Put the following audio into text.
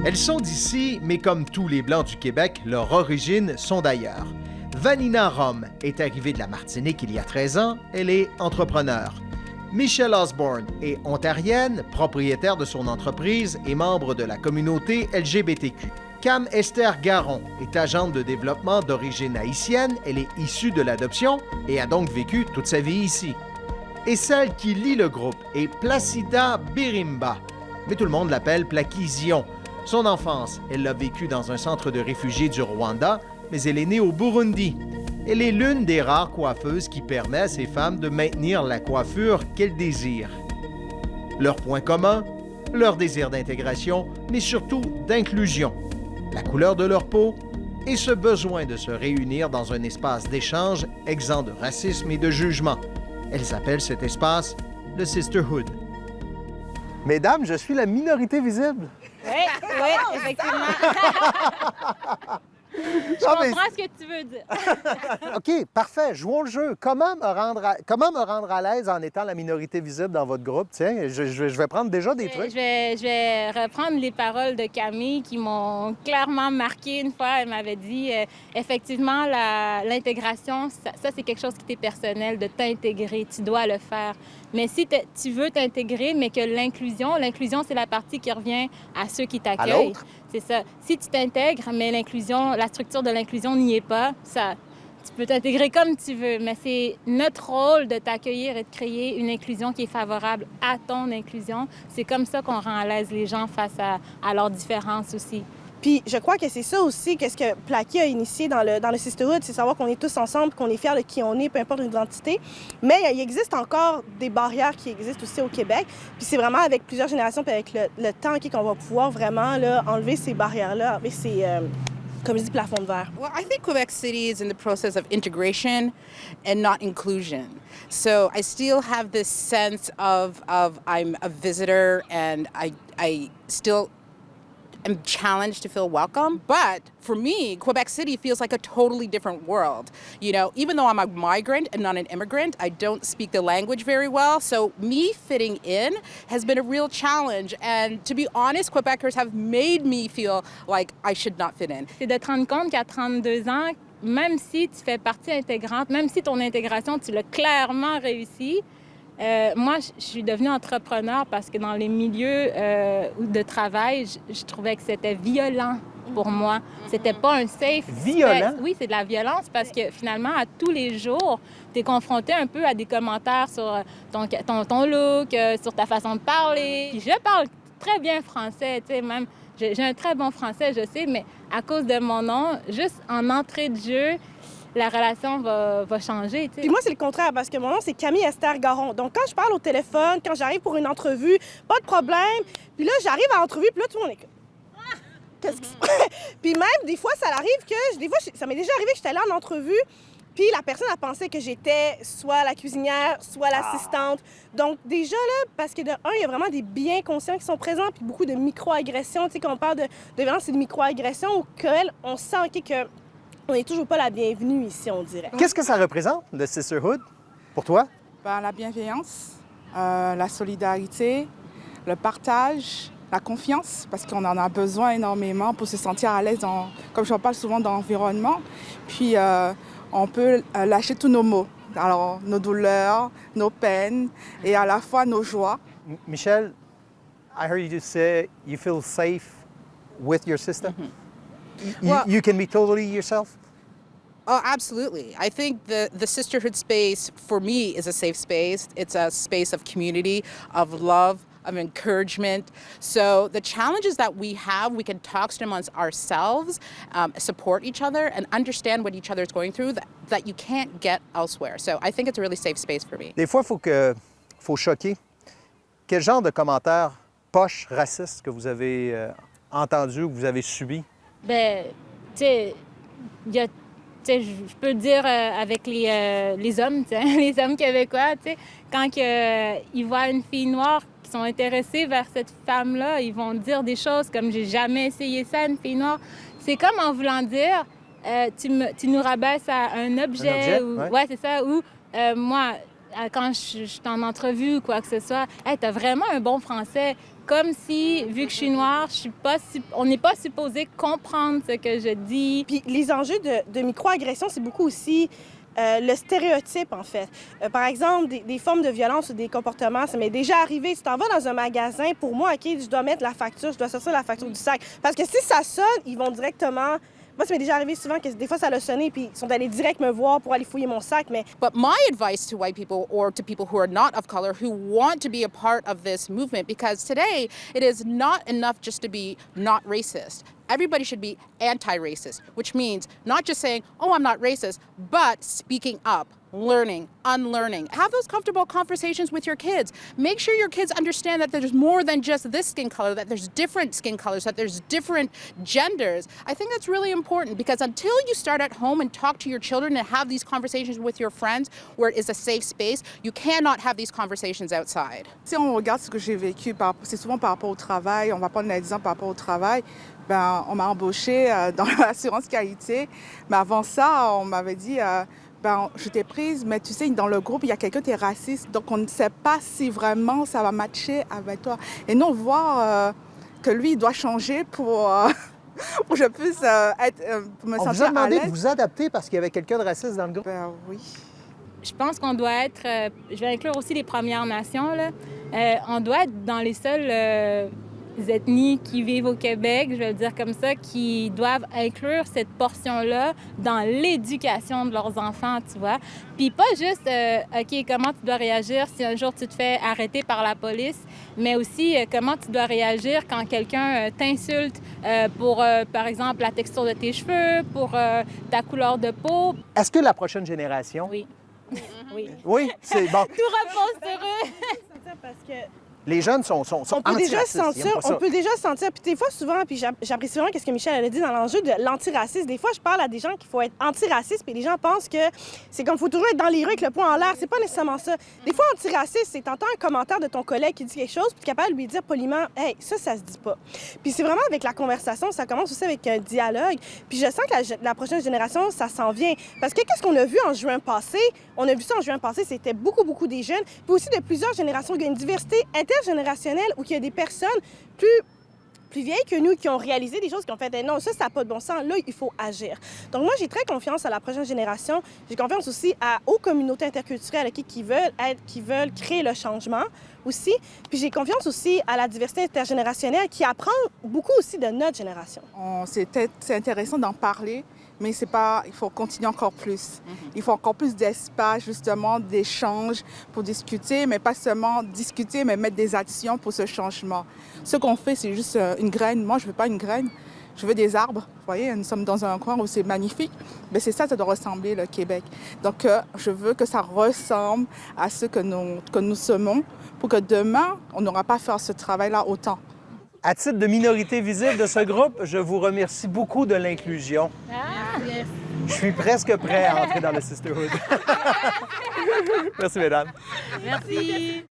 Elles sont d'ici, mais comme tous les Blancs du Québec, leurs origines sont d'ailleurs. Vanina Rome est arrivée de la Martinique il y a 13 ans. Elle est entrepreneure. Michelle Osborne est ontarienne, propriétaire de son entreprise et membre de la communauté LGBTQ. Cam Esther Garon est agente de développement d'origine haïtienne. Elle est issue de l'adoption et a donc vécu toute sa vie ici. Et celle qui lie le groupe est Placida Birimba, mais tout le monde l'appelle Plaquision. Son enfance, elle l'a vécue dans un centre de réfugiés du Rwanda, mais elle est née au Burundi. Elle est l'une des rares coiffeuses qui permet à ces femmes de maintenir la coiffure qu'elles désirent. Leur point commun, leur désir d'intégration, mais surtout d'inclusion. La couleur de leur peau et ce besoin de se réunir dans un espace d'échange exempt de racisme et de jugement. Elles appellent cet espace le Sisterhood. Mesdames, je suis la minorité visible. Oui, effectivement. Je comprends ce que tu veux dire. OK, parfait. Jouons le jeu. Comment me rendre à l'aise en étant la minorité visible dans votre groupe? Tiens, je vais prendre déjà des trucs. Je vais reprendre les paroles de Camille qui m'ont clairement marqué une fois. Elle m'avait dit, effectivement, l'intégration, ça c'est quelque chose qui t'est personnel, de t'intégrer. Tu dois le faire. Mais si tu veux t'intégrer, mais que l'inclusion, c'est la partie qui revient à ceux qui t'accueillent. À l'autre. C'est ça. Si tu t'intègres, mais l'inclusion, la structure de l'inclusion n'y est pas, tu peux t'intégrer comme tu veux, mais c'est notre rôle de t'accueillir et de créer une inclusion qui est favorable à ton inclusion. C'est comme ça qu'on rend à l'aise les gens face à leurs différences aussi. Puis je crois que c'est ça aussi qu'est-ce que Plaqué a initié dans le Sisterhood, c'est savoir qu'on est tous ensemble, qu'on est fiers de qui on est, peu importe notre identité. Mais il existe encore des barrières qui existent aussi au Québec. Puis c'est vraiment avec plusieurs générations, puis avec le temps qu'on va pouvoir vraiment là, enlever ces barrières-là, enlever ces, comme je dis, plafonds de verre. Well, I think Quebec City is in the process of integration and not inclusion. So I still have this sense of I'm a visitor and I still am challenged to feel welcome. But for me, Quebec City feels like a totally different world. You know, even though I'm a migrant and not an immigrant, I don't speak the language very well. So me fitting in has been a real challenge. And to be honest, Quebecers have made me feel like I should not fit in. C'est de te rendre compte qu'à 32 ans, même si tu fais partie intégrante, même si ton intégration, tu l'as clairement réussi, moi, je suis devenue entrepreneur parce que dans les milieux de travail, je trouvais que c'était violent pour moi. C'était pas un safe space. Violent? Oui, c'est de la violence parce que finalement, à tous les jours, tu es confronté un peu à des commentaires sur ton look, sur ta façon de parler. Puis je parle très bien français, tu sais, même j'ai un très bon français, je sais, mais à cause de mon nom, juste en entrée de jeu, la relation va changer. T'sais. Puis moi, c'est le contraire, parce que mon nom, c'est Camille Esther Garon. Donc, quand je parle au téléphone, quand j'arrive pour une entrevue, pas de problème. Puis là, j'arrive à l'entrevue, puis là, tout le monde est comme... Qu'est-ce qui se passe? Puis même, des fois, ça arrive que... Des fois, ça m'est déjà arrivé que j'étais allée en entrevue, puis la personne a pensé que j'étais soit la cuisinière, soit l'assistante. Donc, déjà, là, parce que de un, il y a vraiment des biens conscients qui sont présents, puis beaucoup de micro-agressions. Tu sais, quand on parle de violence et de micro-agressions, on sent que... On n'est toujours pas la bienvenue ici, on dirait. Qu'est-ce que ça représente, le Sisterhood, pour toi? La bienveillance, la solidarité, le partage, la confiance, parce qu'on en a besoin énormément pour se sentir à l'aise, comme j'en parle souvent, dans l'environnement. Puis, on peut lâcher tous nos mots, alors nos douleurs, nos peines et à la fois nos joies. Michelle, I heard you say you feel safe with your sister. Well- You can be totally yourself? Oh, absolutely. I think the sisterhood space, for me, is a safe space. It's a space of community, of love, of encouragement. So the challenges that we have, we can talk to them amongst ourselves, support each other, and understand what each other is going through that you can't get elsewhere. So I think it's a really safe space for me. Des fois, faut choquer. Quel genre de commentaires poches racistes que vous avez entendus ou que vous avez subis? Ben, tu sais, je peux dire avec les hommes, les hommes québécois, tu sais, quand ils voient une fille noire qui sont intéressés vers cette femme-là, ils vont dire des choses comme « j'ai jamais essayé ça, une fille noire ». C'est comme en voulant dire tu nous rabaisses à un objet ou, ouais, c'est ça, ou moi, quand je suis en entrevue ou quoi que ce soit, « Hey, t'as vraiment un bon français ». comme si, vu que je suis noire, on n'est pas supposé comprendre ce que je dis. Puis les enjeux de microagression, c'est beaucoup aussi le stéréotype, en fait. Par exemple, des formes de violence ou des comportements, ça m'est déjà arrivé. Tu t'en vas dans un magasin, pour moi, OK, je dois mettre la facture, je dois sortir la facture du sac. Parce que si ça sonne, ils vont directement... Moi, ça m'est déjà arrivé souvent que des fois, ça l'a sonné, puis ils sont allés direct me voir pour aller fouiller mon sac, mais... But my advice to white people or to people who are not of color who want to be a part of this movement, because today it is not enough just to be not racist. Everybody should be anti-racist, which means not just saying, oh, I'm not racist, but speaking up, learning, unlearning. Have those comfortable conversations with your kids. Make sure your kids understand that there's more than just this skin color, that there's different skin colors, that there's different genders. I think that's really important because until you start at home and talk to your children and have these conversations with your friends where it is a safe space, you cannot have these conversations outside. Si on regarde ce que j'ai vécu, c'est souvent par rapport au travail, on va prendre l'exemple par rapport au travail. Ben, on m'a embauchée dans l'assurance qualité, mais avant ça, on m'avait dit ben, je t'ai prise, mais tu sais, dans le groupe, il y a quelqu'un qui est raciste, donc on ne sait pas si vraiment ça va matcher avec toi. Et non, voir que lui, il doit changer pour que je puisse me On vous a sentir à demandé de l'aise. vous adapter parce qu'il y avait quelqu'un de raciste dans le groupe. Ben oui. Je pense qu'on doit être, je vais inclure aussi les Premières Nations, là. On doit être dans les seules ethnies qui vivent au Québec, je vais le dire comme ça, qui doivent inclure cette portion-là dans l'éducation de leurs enfants, tu vois. Puis pas juste, OK, comment tu dois réagir si un jour tu te fais arrêter par la police, mais aussi comment tu dois réagir quand quelqu'un t'insulte pour, par exemple, la texture de tes cheveux, pour ta couleur de peau. Est-ce que la prochaine génération... Oui. Oui. Oui, c'est bon. Tout repose sur eux. Parce que Les jeunes sont on peut déjà antiracistes, ils aiment sentir, pas ça. on peut déjà sentir, puis des fois souvent, puis j'apprécie vraiment ce que Michel elle a dit dans l'enjeu de l'antiracisme. Des fois, je parle à des gens qu'il faut être antiraciste, puis les gens pensent que c'est comme faut toujours être dans les rues avec le poing en l'air. C'est pas nécessairement ça. Des fois, antiraciste, c'est t'entends un commentaire de ton collègue qui dit quelque chose, puis tu es capable de lui dire poliment, hey, ça se dit pas. Puis c'est vraiment avec la conversation, ça commence aussi avec un dialogue. Puis je sens que la prochaine génération, ça s'en vient. Parce que qu'est-ce qu'on a vu en juin passé? On a vu ça en juin passé, c'était beaucoup des jeunes, puis aussi de plusieurs générations. Il y a une diversité intergénérationnelle où il y a des personnes plus vieilles que nous qui ont réalisé des choses, qui ont fait non, ça n'a pas de bon sens, là, il faut agir. Donc moi, j'ai très confiance à la prochaine génération. J'ai confiance aussi aux communautés interculturelles qui veulent créer le changement aussi. Puis j'ai confiance aussi à la diversité intergénérationnelle qui apprend beaucoup aussi de notre génération. C'est intéressant d'en parler, mais c'est pas, il faut continuer encore plus. Il faut encore plus d'espace, justement, d'échanges pour discuter, mais pas seulement discuter, mais mettre des actions pour ce changement. Ce qu'on fait, c'est juste une graine. Moi, je veux pas une graine, je veux des arbres. Vous voyez, nous sommes dans un coin où c'est magnifique. Mais c'est ça doit ressembler, le Québec. Donc, je veux que ça ressemble à ce que nous semons pour que demain, on n'aura pas à faire ce travail-là autant. À titre de minorité visible de ce groupe, je vous remercie beaucoup de l'inclusion. Je suis presque prêt à entrer dans le Sisterhood. Merci, mesdames. Merci.